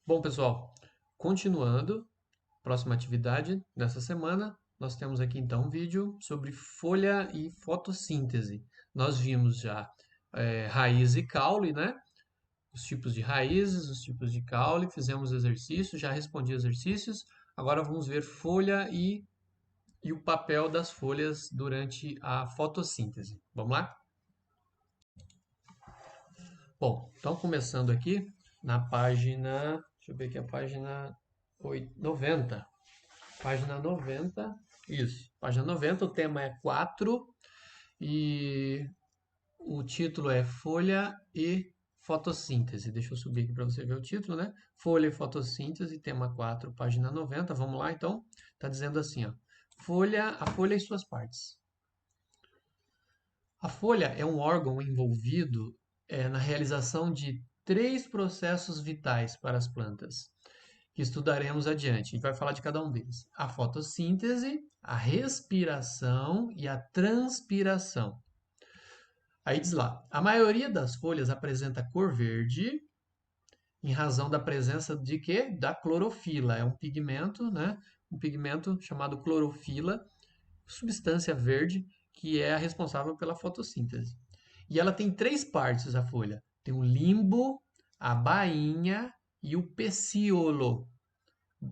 Bom, pessoal, continuando, próxima atividade dessa semana, nós temos aqui então um vídeo sobre folha e fotossíntese. Nós vimos já raiz e caule, né? Os tipos de raízes, os tipos de caule, fizemos exercícios, já respondi exercícios. Agora vamos ver folha e o papel das folhas durante a fotossíntese. Vamos lá? Bom, então começando aqui na página, deixa eu ver aqui a página 90. Página 90, isso. Página 90, o tema é 4 e o título é Folha e Fotossíntese. Deixa eu subir aqui para você ver o título, né? Folha e Fotossíntese, tema 4, página 90. Vamos lá, então. Está dizendo assim, ó. A folha e suas partes. A folha é um órgão envolvido na realização de três processos vitais para as plantas, que estudaremos adiante. A gente vai falar de cada um deles: a fotossíntese, a respiração e a transpiração. Aí diz lá: a maioria das folhas apresenta cor verde em razão da presença de quê? Da clorofila. É um pigmento, né? Um pigmento chamado clorofila, substância verde que é a responsável pela fotossíntese. E ela tem três partes, a folha. Tem o limbo, a bainha e o pecíolo.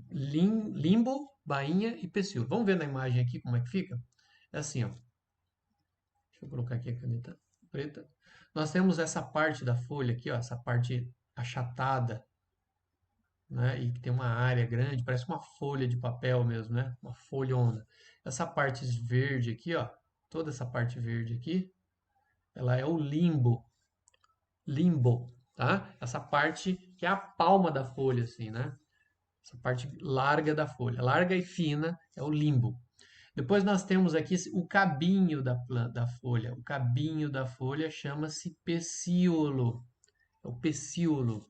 Limbo, bainha e pecíolo. Vamos ver na imagem aqui como é que fica? É assim, ó. Deixa eu colocar aqui a caneta preta. Nós temos essa parte da folha aqui, ó, essa parte achatada, né? E que tem uma área grande, parece uma folha de papel mesmo, né? Uma folhona. Essa parte verde aqui, ó, toda essa parte verde aqui, ela é o limbo, tá? Essa parte que é a palma da folha, assim, né? Essa parte larga da folha, larga e fina, é o limbo. Depois nós temos aqui o cabinho da folha. O cabinho da folha chama-se pecíolo. É o pecíolo.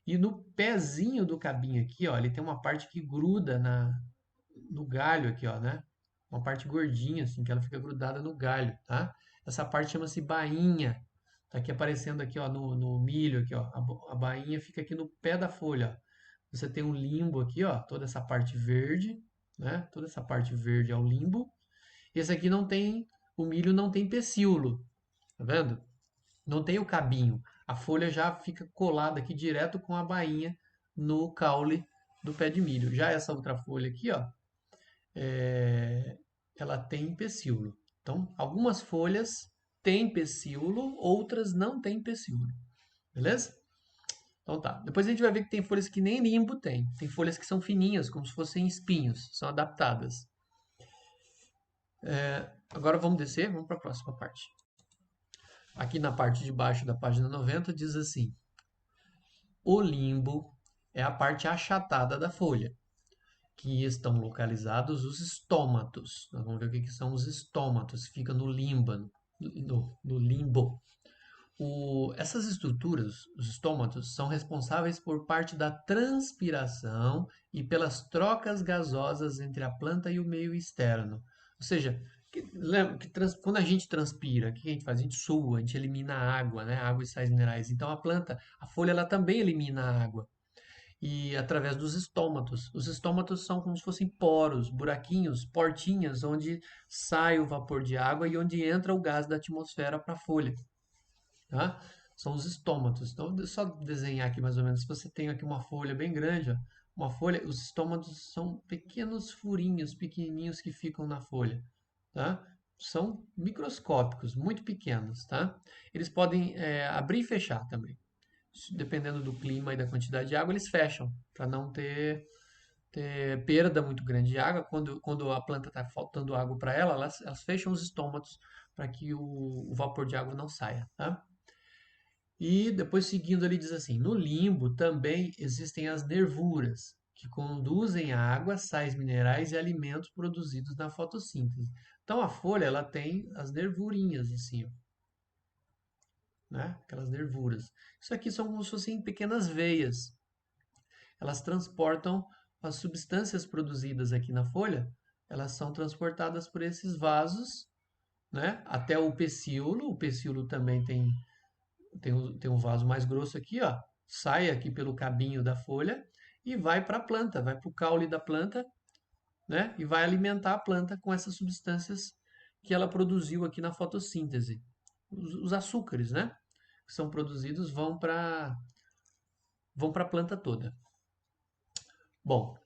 E no pezinho do cabinho aqui, ó, ele tem uma parte que gruda no galho aqui, ó, né? Uma parte gordinha, assim, que ela fica grudada no galho, tá? Essa parte chama-se bainha. Tá aqui aparecendo aqui, ó, no milho aqui, ó. A bainha fica aqui no pé da folha, ó. Você tem um limbo aqui, ó, toda essa parte verde, né? Toda essa parte verde é o limbo. Esse aqui não tem, o milho não tem pecíolo, tá vendo? Não tem o cabinho. A folha já fica colada aqui direto com a bainha no caule do pé de milho. Já essa outra folha aqui, ó, ela tem pecíolo. Então, algumas folhas têm pecíolo, outras não têm pecíolo. Beleza? Então tá. Depois a gente vai ver que tem folhas que nem limbo tem. Tem folhas que são fininhas, como se fossem espinhos, são adaptadas. Agora vamos descer, vamos para a próxima parte. Aqui na parte de baixo da página 90 diz assim: o limbo é a parte achatada da folha, que estão localizados os estômatos. Nós vamos ver o que são os estômatos, fica no limbo. No limbo. Essas estruturas, os estômatos, são responsáveis por parte da transpiração e pelas trocas gasosas entre a planta e o meio externo. Ou seja, quando a gente transpira, o que a gente faz? A gente sua, a gente elimina a água, né? Água e sais minerais. Então a planta, a folha, ela também elimina a água. E através dos estômatos. Os estômatos são como se fossem poros, buraquinhos, portinhas, onde sai o vapor de água e onde entra o gás da atmosfera para a folha, tá? São os estômatos. Então, só desenhar aqui mais ou menos. Se você tem aqui uma folha bem grande, ó, uma folha, os estômatos são pequenos furinhos, pequenininhos que ficam na folha, tá? São microscópicos, muito pequenos, tá? Eles podem abrir e fechar também. Dependendo do clima e da quantidade de água, eles fecham, para não ter perda muito grande de água. Quando a planta está faltando água para ela, elas fecham os estômatos para que o vapor de água não saia, tá? E depois seguindo ele diz assim: no limbo também existem as nervuras, que conduzem a água, sais minerais e alimentos produzidos na fotossíntese. Então a folha ela tem as nervurinhas assim, ó, né? Aquelas nervuras. Isso aqui são como se fossem pequenas veias. Elas transportam as substâncias produzidas aqui na folha, elas são transportadas por esses vasos, né? Até o pecíolo. O pecíolo também tem um vaso mais grosso aqui, ó, sai aqui pelo cabinho da folha e vai para a planta, vai para o caule da planta, né? E vai alimentar a planta com essas substâncias que ela produziu aqui na fotossíntese. Os açúcares, né? Que são produzidos vão para a planta toda. Bom,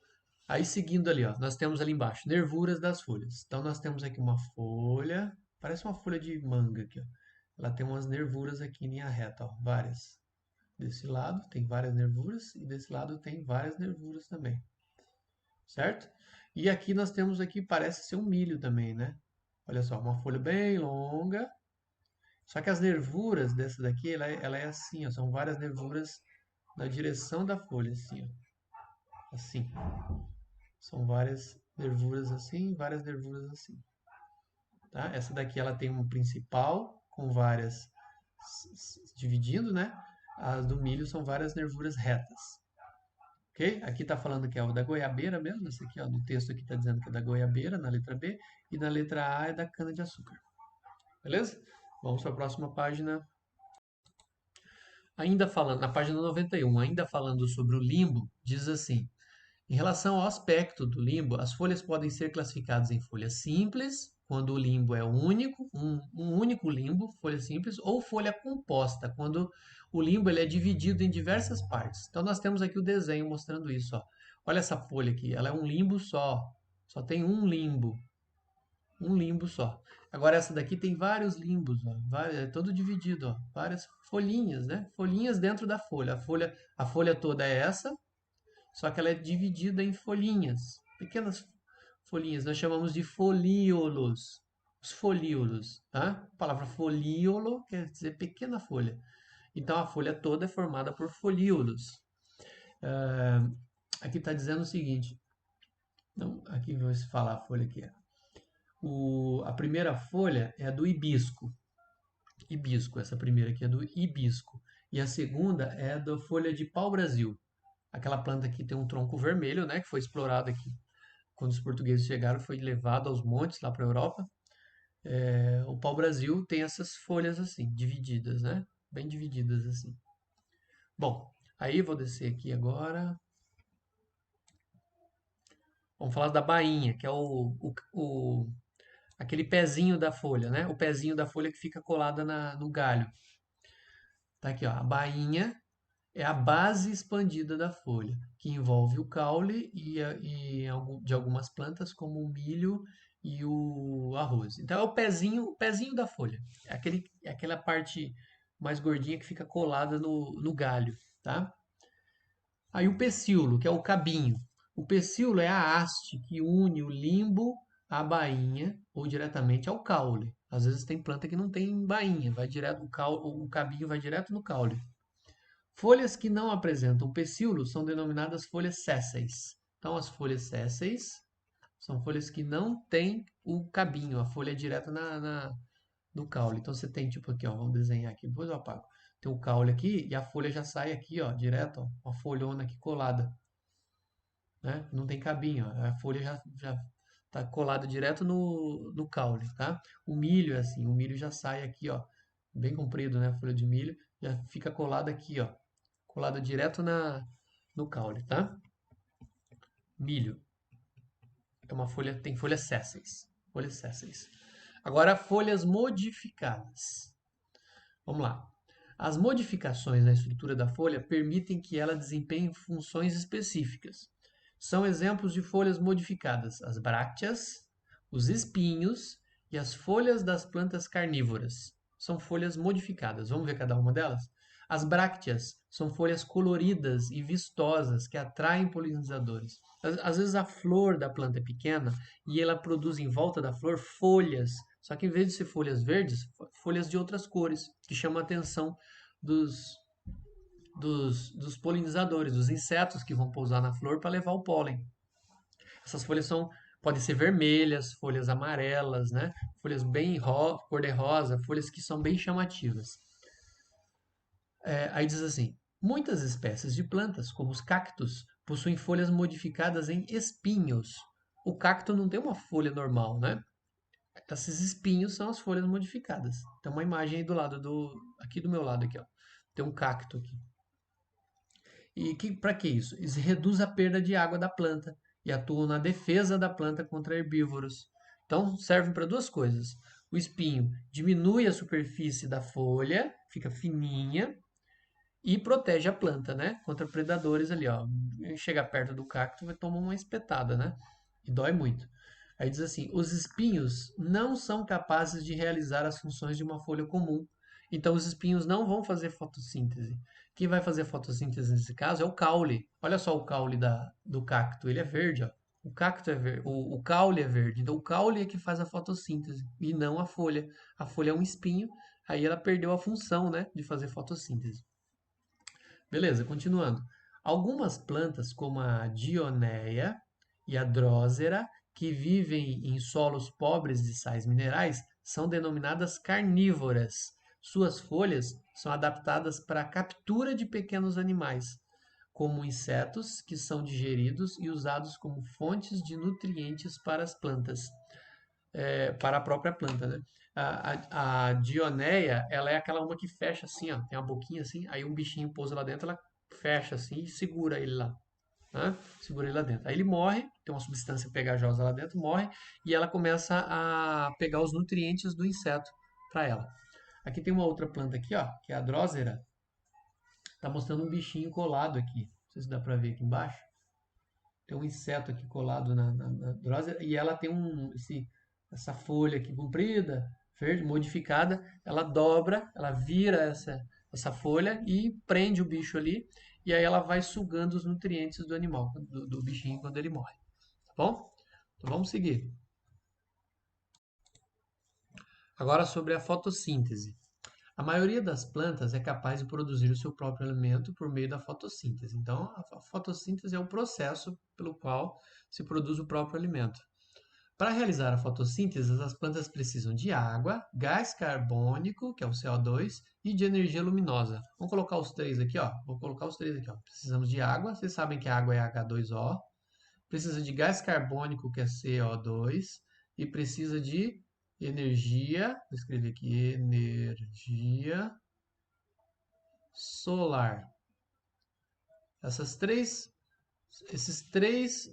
aí seguindo ali, ó, nós temos ali embaixo nervuras das folhas. Então nós temos aqui uma folha, parece uma folha de manga aqui, ó. Ela tem umas nervuras aqui em linha reta, ó, várias. Desse lado tem várias nervuras e desse lado tem várias nervuras também, certo? E aqui nós temos aqui, parece ser um milho também, né? Olha só, uma folha bem longa. Só que as nervuras dessa daqui, ela é assim, ó, são várias nervuras na direção da folha, assim, ó, assim. São várias nervuras assim, várias nervuras assim, tá? Essa daqui ela tem um principal com várias dividindo, né? As do milho são várias nervuras retas. Ok? Aqui está falando que é o da goiabeira mesmo, esse aqui, ó, no texto aqui está dizendo que é da goiabeira, na letra B, e na letra A é da cana-de-açúcar. Beleza? Vamos para a próxima página. Ainda falando, na página 91, ainda falando sobre o limbo, diz assim: em relação ao aspecto do limbo, as folhas podem ser classificadas em folhas simples, quando o limbo é único, um único limbo, folha simples, ou folha composta, quando o limbo ele é dividido em diversas partes. Então nós temos aqui o desenho mostrando isso. Ó. Olha essa folha aqui, ela é um limbo só tem um limbo só. Agora essa daqui tem vários limbos, ó, é todo dividido, ó, várias folhinhas, né? Folhinhas dentro da folha. A folha toda é essa, só que ela é dividida em folhinhas, pequenas folhinhas. Nós chamamos de folíolos. Os folíolos, tá? A palavra folíolo quer dizer pequena folha. Então a folha toda é formada por folíolos. Aqui está dizendo o seguinte. Não, aqui vou falar a folha aqui. A primeira folha é a do hibisco. Hibisco, essa primeira aqui é do hibisco. E a segunda é da folha de pau-brasil. Aquela planta que tem um tronco vermelho, né, que foi explorada aqui. Quando os portugueses chegaram, foi levado aos montes lá para a Europa. O pau-brasil tem essas folhas assim, divididas, né? Bem divididas assim. Bom, aí vou descer aqui agora. Vamos falar da bainha, que é aquele pezinho da folha, né? O pezinho da folha que fica colada no galho. Tá aqui, ó. A bainha é a base expandida da folha, que envolve o caule de algumas plantas, como o milho e o arroz. Então é o pezinho da folha. É aquela parte mais gordinha que fica colada no galho, tá? Aí o pecíolo, que é o cabinho. O pecíolo é a haste que une o limbo à bainha ou diretamente ao caule. Às vezes tem planta que não tem bainha, vai direto o cabinho vai direto no caule. Folhas que não apresentam pecíolo são denominadas folhas sésseis. Então, as folhas sésseis são folhas que não têm o cabinho, a folha é direto no caule. Então, você tem tipo aqui, ó, vamos desenhar aqui, depois eu apago. Tem o caule aqui e a folha já sai aqui, ó, direto, ó, uma folhona aqui colada, né? Não tem cabinho, ó, a folha já tá colada direto no caule, tá? O milho é assim, o milho já sai aqui, ó, bem comprido, né? A folha de milho já fica colada aqui, ó, colada direto no caule, tá? Milho é uma folha, tem folhas sésseis, folhas sésseis. Agora, folhas modificadas. Vamos lá. As modificações na estrutura da folha permitem que ela desempenhe funções específicas. São exemplos de folhas modificadas: as brácteas, os espinhos e as folhas das plantas carnívoras. São folhas modificadas. Vamos ver cada uma delas? As brácteas são folhas coloridas e vistosas que atraem polinizadores. Às vezes a flor da planta é pequena e ela produz em volta da flor folhas, só que em vez de ser folhas verdes, folhas de outras cores, que chamam a atenção dos, dos polinizadores, dos insetos que vão pousar na flor para levar o pólen. Essas folhas podem ser vermelhas, folhas amarelas, né? Folhas bem cor-de-rosa, folhas que são bem chamativas. Aí diz assim: muitas espécies de plantas, como os cactos, possuem folhas modificadas em espinhos. O cacto não tem uma folha normal, né? Esses espinhos são as folhas modificadas. Tem uma imagem aí aqui do meu lado aqui, ó. Tem um cacto aqui. E para que isso? Eles reduzem a perda de água da planta e atuam na defesa da planta contra herbívoros. Então, servem para duas coisas. O espinho diminui a superfície da folha, fica fininha, e protege a planta, né? Contra predadores ali, ó. Chega perto do cacto vai tomar uma espetada, né? E dói muito. Aí diz assim: os espinhos não são capazes de realizar as funções de uma folha comum. Então, os espinhos não vão fazer fotossíntese. Quem vai fazer fotossíntese nesse caso é o caule. Olha só o caule do cacto, ele é verde, ó. O cacto é verde, o caule é verde. Então, o caule é que faz a fotossíntese e não a folha. A folha é um espinho, aí ela perdeu a função, né, de fazer fotossíntese. Beleza, continuando. Algumas plantas, como a Dionéia e a Drósera, que vivem em solos pobres de sais minerais, são denominadas carnívoras. Suas folhas são adaptadas para a captura de pequenos animais, como insetos, que são digeridos e usados como fontes de nutrientes para as plantas, para a própria planta, né? A Dionéia, ela é aquela uma que fecha assim, ó, tem uma boquinha assim, aí um bichinho pousa lá dentro, ela fecha assim e segura ele lá, né? Segura ele lá dentro. Aí ele morre, tem uma substância pegajosa lá dentro, morre e ela começa a pegar os nutrientes do inseto para ela. Aqui tem uma outra planta aqui, ó, que é a Drósera. Tá mostrando um bichinho colado aqui. Não sei se dá para ver aqui embaixo. Tem um inseto aqui colado na Drósera e ela tem essa folha aqui comprida, verde, modificada, ela dobra, ela vira essa folha e prende o bicho ali, e aí ela vai sugando os nutrientes do animal, do bichinho quando ele morre. Tá bom? Então vamos seguir. Agora sobre a fotossíntese. A maioria das plantas é capaz de produzir o seu próprio alimento por meio da fotossíntese. Então, a fotossíntese é o processo pelo qual se produz o próprio alimento. Para realizar a fotossíntese, as plantas precisam de água, gás carbônico, que é o CO2, e de energia luminosa. Vamos colocar os três aqui, ó. Vou colocar os três aqui, ó. Precisamos de água, vocês sabem que a água é H2O. Precisa de gás carbônico, que é CO2, e precisa de energia, vou escrever aqui, energia solar. Esses três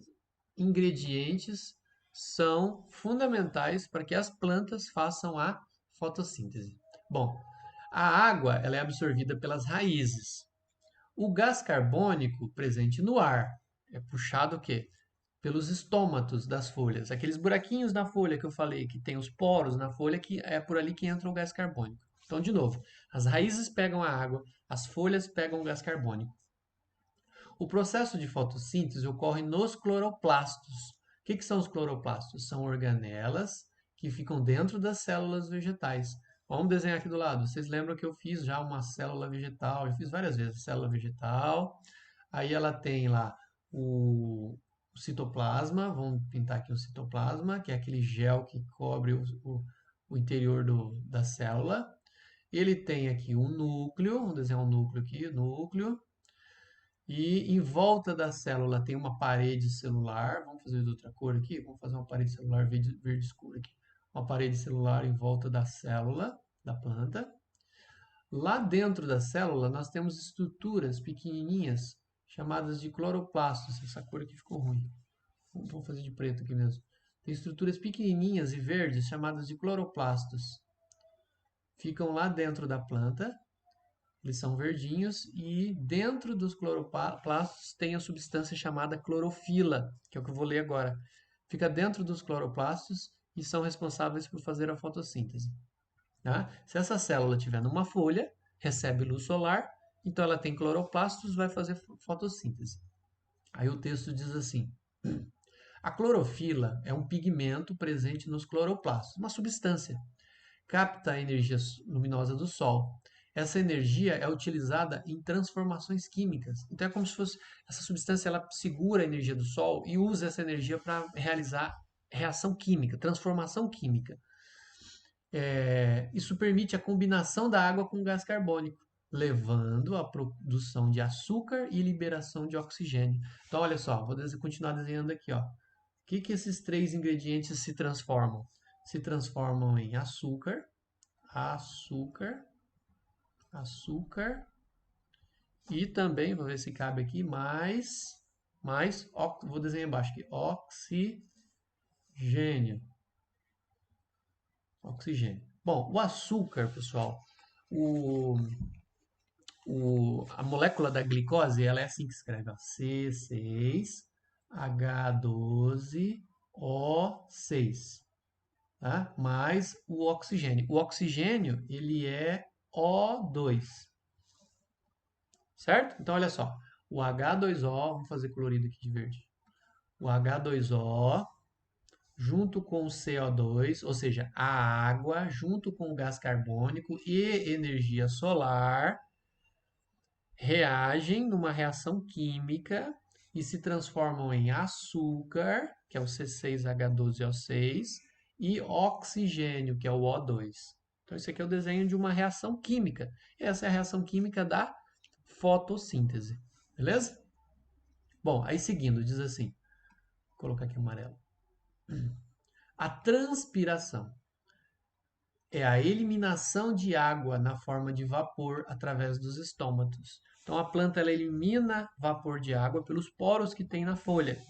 ingredientes são fundamentais para que as plantas façam a fotossíntese. Bom, a água ela é absorvida pelas raízes. O gás carbônico presente no ar é puxado o quê? Pelos estômatos das folhas, aqueles buraquinhos na folha que eu falei, que tem os poros na folha, que é por ali que entra o gás carbônico. Então, de novo, as raízes pegam a água, as folhas pegam o gás carbônico. O processo de fotossíntese ocorre nos cloroplastos. O que são os cloroplastos? São organelas que ficam dentro das células vegetais. Vamos desenhar aqui do lado. Vocês lembram que eu fiz já uma célula vegetal? Eu fiz várias vezes célula vegetal. Aí ela tem lá o citoplasma. Vamos pintar aqui o citoplasma, que é aquele gel que cobre o interior da célula. Ele tem aqui um núcleo. Vamos desenhar um núcleo aqui. Núcleo. E em volta da célula tem uma parede celular. Vamos fazer de outra cor aqui? Vamos fazer uma parede celular verde, verde escuro aqui. Uma parede celular em volta da célula da planta. Lá dentro da célula nós temos estruturas pequenininhas chamadas de cloroplastos. Essa cor aqui ficou ruim. Vamos fazer de preto aqui mesmo. Tem estruturas pequenininhas e verdes chamadas de cloroplastos. Ficam lá dentro da planta. Eles são verdinhos e dentro dos cloroplastos tem a substância chamada clorofila, que é o que eu vou ler agora. Fica dentro dos cloroplastos e são responsáveis por fazer a fotossíntese. Tá? Se essa célula estiver numa folha, recebe luz solar, então ela tem cloroplastos, vai fazer fotossíntese. Aí o texto diz assim: a clorofila é um pigmento presente nos cloroplastos, uma substância capta a energia luminosa do Sol. Essa energia é utilizada em transformações químicas. Então é como se fosse essa substância, ela segura a energia do Sol e usa essa energia para realizar reação química, transformação química. Isso permite a combinação da água com o gás carbônico, levando à produção de açúcar e liberação de oxigênio. Então, olha só, vou continuar desenhando aqui. Ó. O que esses três ingredientes se transformam? Se transformam em açúcar, açúcar E também, vou ver se cabe aqui, vou desenhar embaixo aqui, oxigênio. Oxigênio. Bom, o açúcar, pessoal, o, a molécula da glicose, ela é assim que escreve, ó, C6H12O6, tá? Mais o oxigênio. O oxigênio, ele é O2, certo? Então, olha só, o H2O, vamos fazer colorido aqui de verde. O H2O junto com o CO2, ou seja, a água, junto com o gás carbônico e energia solar, reagem numa reação química e se transformam em açúcar, que é o C6H12O6, e oxigênio, que é o O2. Então, isso aqui é o desenho de uma reação química. Essa é a reação química da fotossíntese. Beleza? Bom, aí seguindo, diz assim, vou colocar aqui o amarelo. A transpiração é a eliminação de água na forma de vapor através dos estômatos. Então a planta ela elimina vapor de água pelos poros que tem na folha,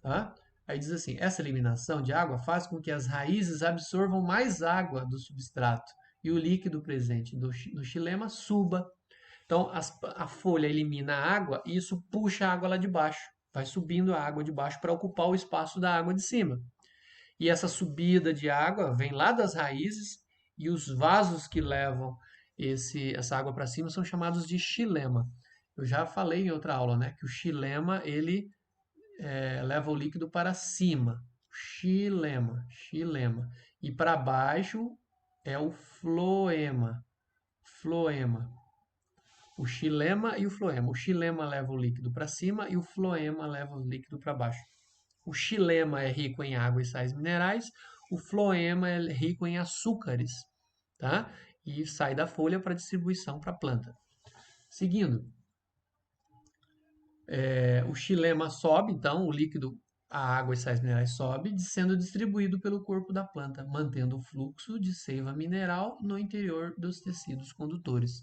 tá? Aí diz assim: essa eliminação de água faz com que as raízes absorvam mais água do substrato e o líquido presente no xilema suba. Então a folha elimina a água e isso puxa a água lá de baixo. Vai subindo a água de baixo para ocupar o espaço da água de cima. E essa subida de água vem lá das raízes e os vasos que levam essa água para cima são chamados de xilema. Eu já falei em outra aula, né, que o xilema ele leva o líquido para cima. Xilema. E para baixo é o floema. O xilema e o floema. O xilema leva o líquido para cima e o floema leva o líquido para baixo. O xilema é rico em água e sais minerais, o floema é rico em açúcares, tá? E sai da folha para distribuição para a planta. Seguindo, o xilema sobe, então o líquido, a água e sais minerais sobe, sendo distribuído pelo corpo da planta, mantendo o fluxo de seiva mineral no interior dos tecidos condutores.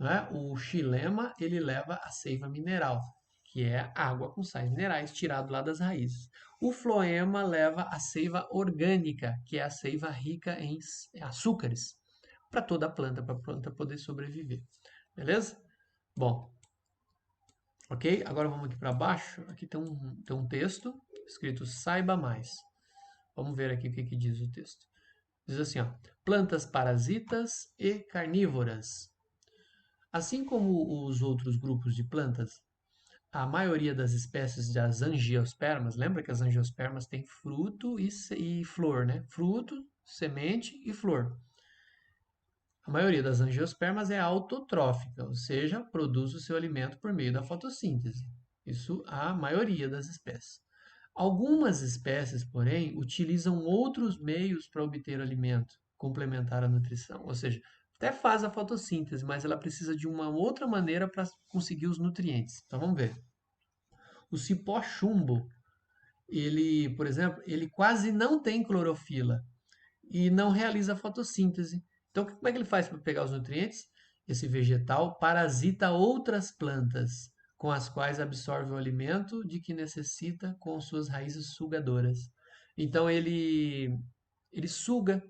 Né? O xilema ele leva a seiva mineral, que é água com sais minerais tirado lá das raízes. O floema leva a seiva orgânica, que é a seiva rica em açúcares, para toda a planta, para a planta poder sobreviver. Beleza? Bom, ok? Agora vamos aqui para baixo. Aqui tem um texto escrito Saiba Mais. Vamos ver aqui o que diz o texto. Diz assim, ó, plantas parasitas e carnívoras. Assim como os outros grupos de plantas, a maioria das espécies das angiospermas, lembra que as angiospermas têm fruto e flor, né? Fruto, semente e flor. A maioria das angiospermas é autotrófica, ou seja, produz o seu alimento por meio da fotossíntese. Isso a maioria das espécies. Algumas espécies, porém, utilizam outros meios para obter alimento, complementar a nutrição, ou seja, até faz a fotossíntese, mas ela precisa de uma outra maneira para conseguir os nutrientes. Então vamos ver. O cipó chumbo, ele, por exemplo, ele quase não tem clorofila e não realiza fotossíntese. Então, como é que ele faz para pegar os nutrientes? Esse vegetal parasita outras plantas, com as quais absorve o alimento de que necessita com suas raízes sugadoras. Então, ele suga,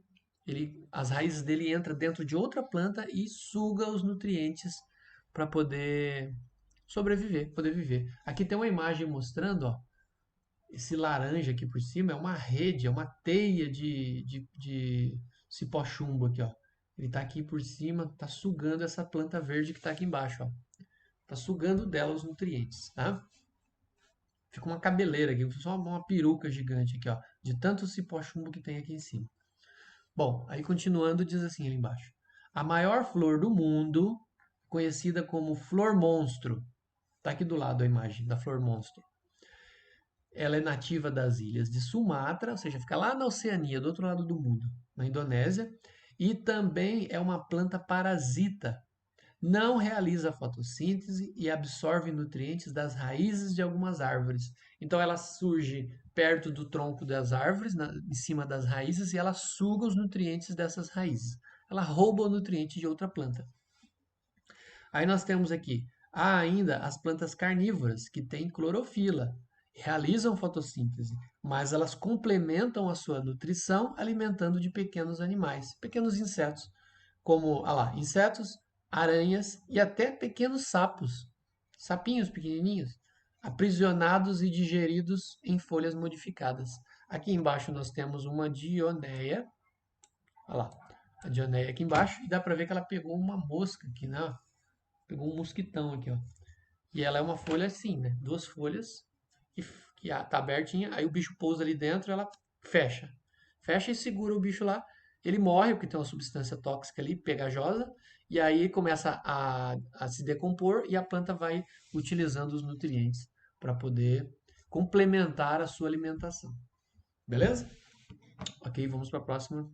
as raízes dele entram dentro de outra planta e suga os nutrientes para poder sobreviver, poder viver. Aqui tem uma imagem mostrando, ó, esse laranja aqui por cima é uma rede, é uma teia de cipó chumbo aqui, ó. Ele está aqui por cima, está sugando essa planta verde que está aqui embaixo, ó. Está sugando dela os nutrientes, tá? Fica uma cabeleira aqui, só uma peruca gigante aqui, ó, de tanto cipó chumbo que tem aqui em cima. Bom, aí continuando, diz assim ali embaixo. A maior flor do mundo, conhecida como flor monstro, está aqui do lado a imagem da flor monstro. Ela é nativa das ilhas de Sumatra, ou seja, fica lá na Oceania, do outro lado do mundo, na Indonésia, e também é uma planta parasita. Não realiza fotossíntese e absorve nutrientes das raízes de algumas árvores. Então ela surge perto do tronco das árvores, em cima das raízes, e ela suga os nutrientes dessas raízes. Ela rouba o nutriente de outra planta. Aí nós temos aqui, há ainda as plantas carnívoras, que têm clorofila, realizam fotossíntese, mas elas complementam a sua nutrição alimentando de pequenos animais, pequenos insetos, como, insetos, aranhas e até pequenos sapos, sapinhos pequenininhos, aprisionados e digeridos em folhas modificadas. Aqui embaixo nós temos uma dioneia, olha lá, a dioneia aqui embaixo, e dá para ver que ela pegou uma mosca aqui, né? Pegou um mosquitão aqui, ó. E ela é uma folha assim, né? Duas folhas que tá abertinha, aí o bicho pousa ali dentro, ela fecha. Fecha e segura o bicho lá. Ele morre porque tem uma substância tóxica ali, pegajosa, e aí começa a se decompor e a planta vai utilizando os nutrientes para poder complementar a sua alimentação. Beleza? Ok, vamos para a próxima.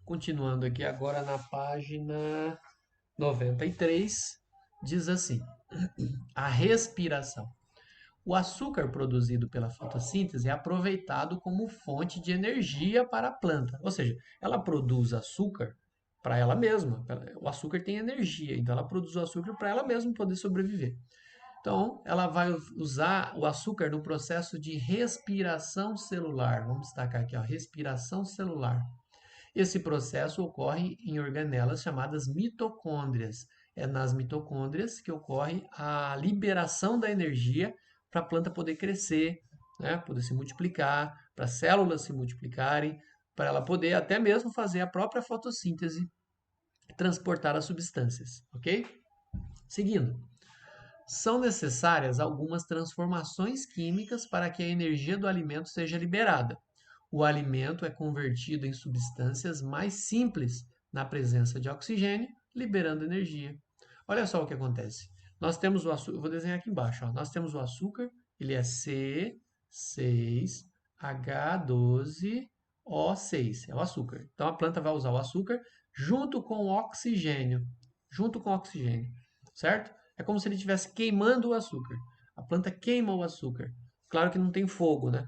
Continuando aqui agora na página 93, diz assim: a respiração. O açúcar produzido pela fotossíntese é aproveitado como fonte de energia para a planta. Ou seja, ela produz açúcar para ela mesma. O açúcar tem energia, então ela produz o açúcar para ela mesma poder sobreviver. Então, ela vai usar o açúcar no processo de respiração celular. Vamos destacar aqui, ó, respiração celular. Esse processo ocorre em organelas chamadas mitocôndrias. É nas mitocôndrias que ocorre a liberação da energia para a planta poder crescer, né? Poder se multiplicar, para as células se multiplicarem, para ela poder até mesmo fazer a própria fotossíntese e transportar as substâncias, ok? Seguindo. São necessárias algumas transformações químicas para que a energia do alimento seja liberada. O alimento é convertido em substâncias mais simples na presença de oxigênio, liberando energia. Olha só o que acontece. Nós temos o açúcar, eu vou desenhar aqui embaixo, ó. Nós temos o açúcar, ele é C6H12O6, é o açúcar. Então a planta vai usar o açúcar junto com o oxigênio, certo? É como se ele estivesse queimando o açúcar. A planta queima o açúcar. Claro que não tem fogo, né?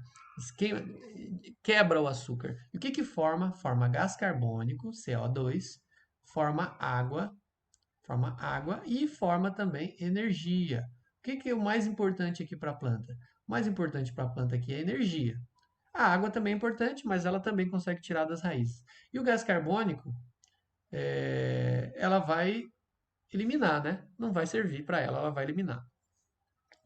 Quebra o açúcar. E o que que forma? Forma gás carbônico, CO2, forma água e forma também energia. O que que é o mais importante aqui para a planta? O mais importante para a planta aqui é a energia. A água também é importante, mas ela também consegue tirar das raízes. E o gás carbônico, ela vai eliminar, né? Não vai servir para ela, ela vai eliminar.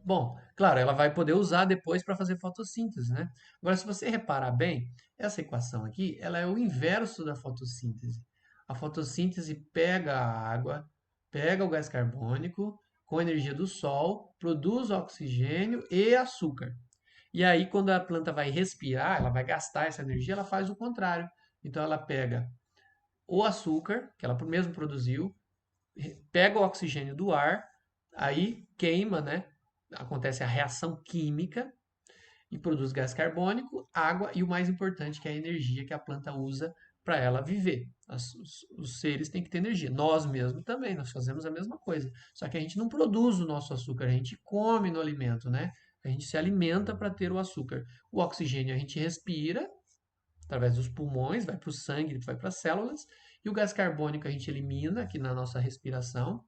Bom, claro, ela vai poder usar depois para fazer fotossíntese, né? Agora, se você reparar bem, essa equação aqui, ela é o inverso da fotossíntese. A fotossíntese pega a água, pega o gás carbônico, com a energia do sol, produz oxigênio e açúcar. E aí, quando a planta vai respirar, ela vai gastar essa energia, ela faz o contrário. Então, ela pega o açúcar, que ela mesmo produziu, pega o oxigênio do ar, aí queima, né? Acontece a reação química e produz gás carbônico, água e o mais importante, que é a energia que a planta usa para ela viver. Os seres têm que ter energia. Nós mesmos também, nós fazemos a mesma coisa. Só que a gente não produz o nosso açúcar, a gente come no alimento, né? A gente se alimenta para ter o açúcar. O oxigênio a gente respira através dos pulmões, vai para o sangue, vai para as células, e o gás carbônico a gente elimina aqui na nossa respiração.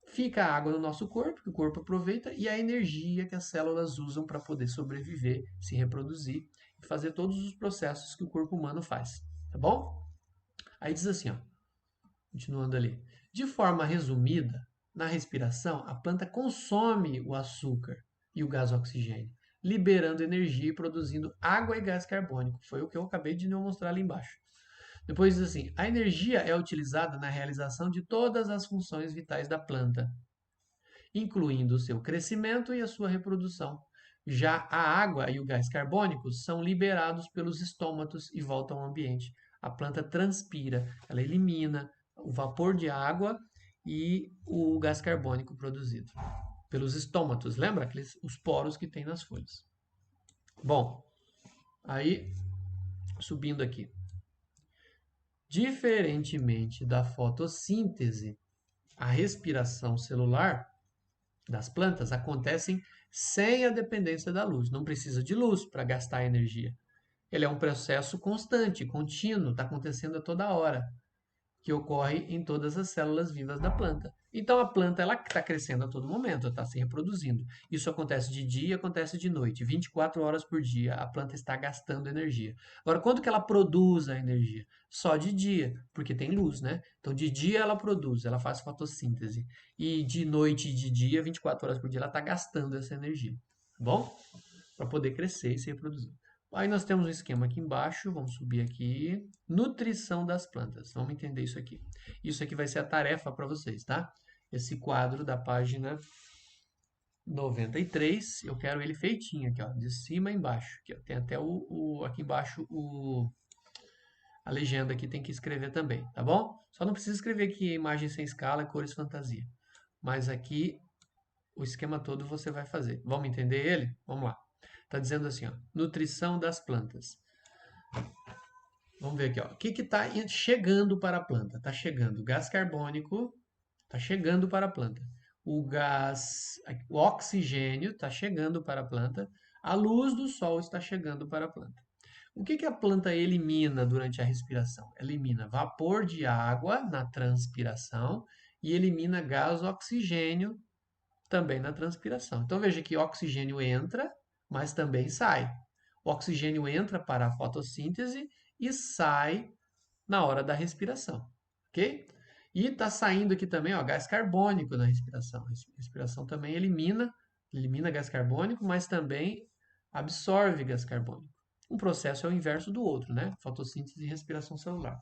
Fica a água no nosso corpo, que o corpo aproveita, e a energia que as células usam para poder sobreviver, se reproduzir e fazer todos os processos que o corpo humano faz. Tá bom? Aí diz assim, ó, continuando ali. De forma resumida, na respiração, a planta consome o açúcar e o gás oxigênio, liberando energia e produzindo água e gás carbônico. Foi o que eu acabei de mostrar ali embaixo. Depois diz assim: a energia é utilizada na realização de todas as funções vitais da planta, incluindo o seu crescimento e a sua reprodução. Já a água e o gás carbônico são liberados pelos estômatos e voltam ao ambiente. A planta transpira, ela elimina o vapor de água e o gás carbônico produzido pelos estômatos. Lembra os poros que tem nas folhas? Bom, aí subindo aqui. Diferentemente da fotossíntese, a respiração celular das plantas acontecem sem a dependência da luz. Não precisa de luz para gastar energia. Ele é um processo constante, contínuo, está acontecendo a toda hora, que ocorre em todas as células vivas da planta. Então a planta ela está crescendo a todo momento, está se reproduzindo. Isso acontece de dia, acontece de noite. 24 horas por dia a planta está gastando energia. Agora, quando que ela produz a energia? Só de dia, porque tem luz, né? Então de dia ela produz, ela faz fotossíntese. E de noite e de dia, 24 horas por dia, ela está gastando essa energia. Tá bom? Para poder crescer e se reproduzir. Aí nós temos um esquema aqui embaixo, vamos subir aqui. Nutrição das plantas. Vamos entender isso aqui. Isso aqui vai ser a tarefa para vocês, tá? Esse quadro da página 93, eu quero ele feitinho aqui, ó, de cima a embaixo. Aqui, ó, tem até aqui embaixo a legenda aqui tem que escrever também, tá bom? Só não precisa escrever aqui imagem sem escala, cores fantasia. Mas aqui o esquema todo você vai fazer. Vamos entender ele? Vamos lá. Está dizendo assim, ó, nutrição das plantas. Vamos ver aqui, ó. O que está chegando para a planta? Está chegando gás carbônico, está chegando para a planta. O oxigênio está chegando para a planta. A luz do sol está chegando para a planta. O que a planta elimina durante a respiração? Elimina vapor de água na transpiração e elimina gás oxigênio também na transpiração. Então veja que oxigênio entra, mas também sai. O oxigênio entra para a fotossíntese e sai na hora da respiração, ok? E está saindo aqui também, ó, gás carbônico na respiração. A respiração também elimina gás carbônico, mas também absorve gás carbônico. Um processo é o inverso do outro, né? Fotossíntese e respiração celular.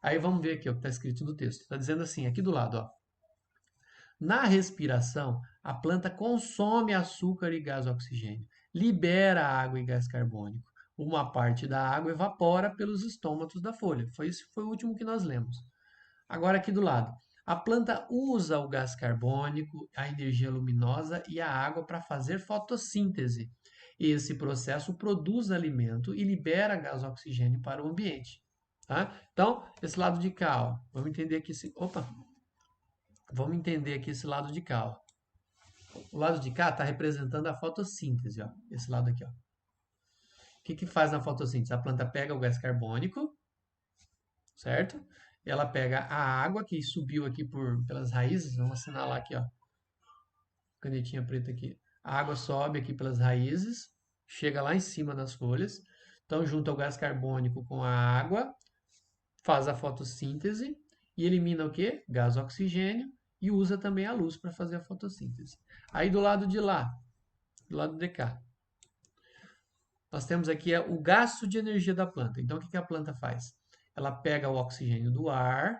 Aí vamos ver aqui ó, o que está escrito no texto. Está dizendo assim, aqui do lado, ó. Na respiração, a planta consome açúcar e gás oxigênio, libera água e gás carbônico. Uma parte da água evapora pelos estômatos da folha. Foi o último que nós lemos. Agora aqui do lado. A planta usa o gás carbônico, a energia luminosa e a água para fazer fotossíntese. Esse processo produz alimento e libera gás oxigênio para o ambiente. Tá? Então, esse lado de cá, ó, vamos entender aqui. Vamos entender aqui esse lado de cá. Ó. O lado de cá está representando a fotossíntese. Ó. Esse lado aqui. Ó. O que faz na fotossíntese? A planta pega o gás carbônico, certo? Ela pega a água que subiu aqui pelas raízes. Vamos assinalar aqui, ó. Canetinha preta aqui. A água sobe aqui pelas raízes, chega lá em cima das folhas. Então, junta o gás carbônico com a água, faz a fotossíntese e elimina o quê? Gás oxigênio e usa também a luz para fazer a fotossíntese. Aí do lado de lá, do lado de cá, nós temos aqui o gasto de energia da planta. Então, o que a planta faz? Ela pega o oxigênio do ar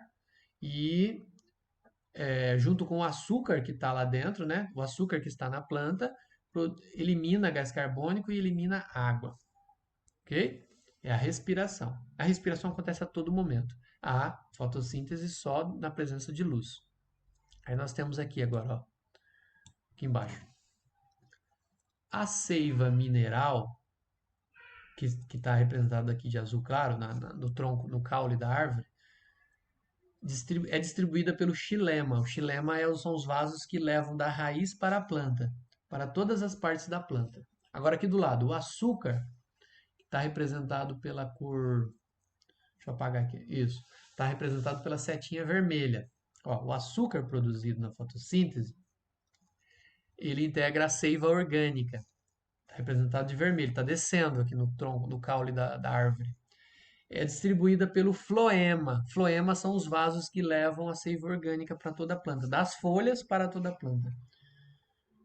e, junto com o açúcar que está lá dentro, né? O açúcar que está na planta, elimina gás carbônico e elimina água. Ok? É a respiração. A respiração acontece a todo momento. A fotossíntese só na presença de luz. Aí nós temos aqui agora, ó, aqui embaixo. A seiva mineral, que está representada aqui de azul claro, no tronco, no caule da árvore, é distribuída pelo xilema. O xilema são os vasos que levam da raiz para a planta, para todas as partes da planta. Agora aqui do lado, o açúcar está representado pela cor. Deixa eu apagar aqui. Isso. Está representado pela setinha vermelha. Ó, o açúcar produzido na fotossíntese, ele integra a seiva orgânica. Está representado de vermelho. Está descendo aqui no tronco, no caule da árvore. É distribuída pelo floema. Floema são os vasos que levam a seiva orgânica para toda a planta, das folhas para toda a planta.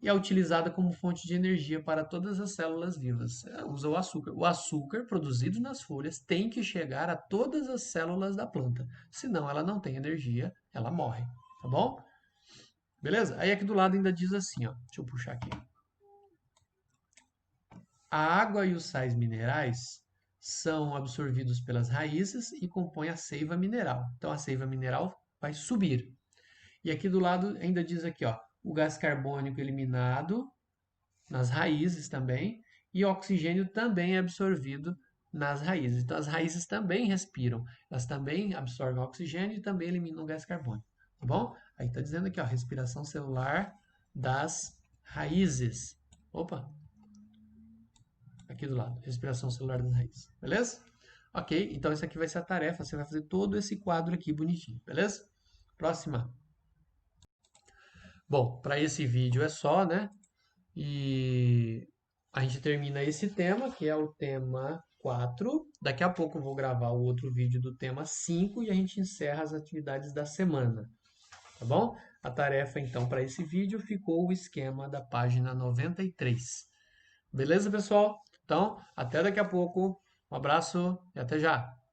E é utilizada como fonte de energia para todas as células vivas. Usa o açúcar. O açúcar produzido nas folhas tem que chegar a todas as células da planta. Senão ela não tem energia, ela morre. Tá bom? Beleza? Aí aqui do lado ainda diz assim, ó. Deixa eu puxar aqui. A água e os sais minerais são absorvidos pelas raízes e compõem a seiva mineral. Então a seiva mineral vai subir. E aqui do lado ainda diz aqui, ó, o gás carbônico eliminado nas raízes também e o oxigênio também é absorvido nas raízes. Então as raízes também respiram, elas também absorvem oxigênio e também eliminam o gás carbônico, tá bom? Aí está dizendo aqui, ó, respiração celular das raízes. Opa! Aqui do lado, respiração celular das raízes, beleza? Ok, então essa aqui vai ser a tarefa, você vai fazer todo esse quadro aqui bonitinho, beleza? Próxima. Bom, para esse vídeo é só, né? E a gente termina esse tema, que é o tema 4. Daqui a pouco eu vou gravar o outro vídeo do tema 5 e a gente encerra as atividades da semana, tá bom? A tarefa, então, para esse vídeo ficou o esquema da página 93. Beleza, pessoal? Então, até daqui a pouco. Um abraço e até já!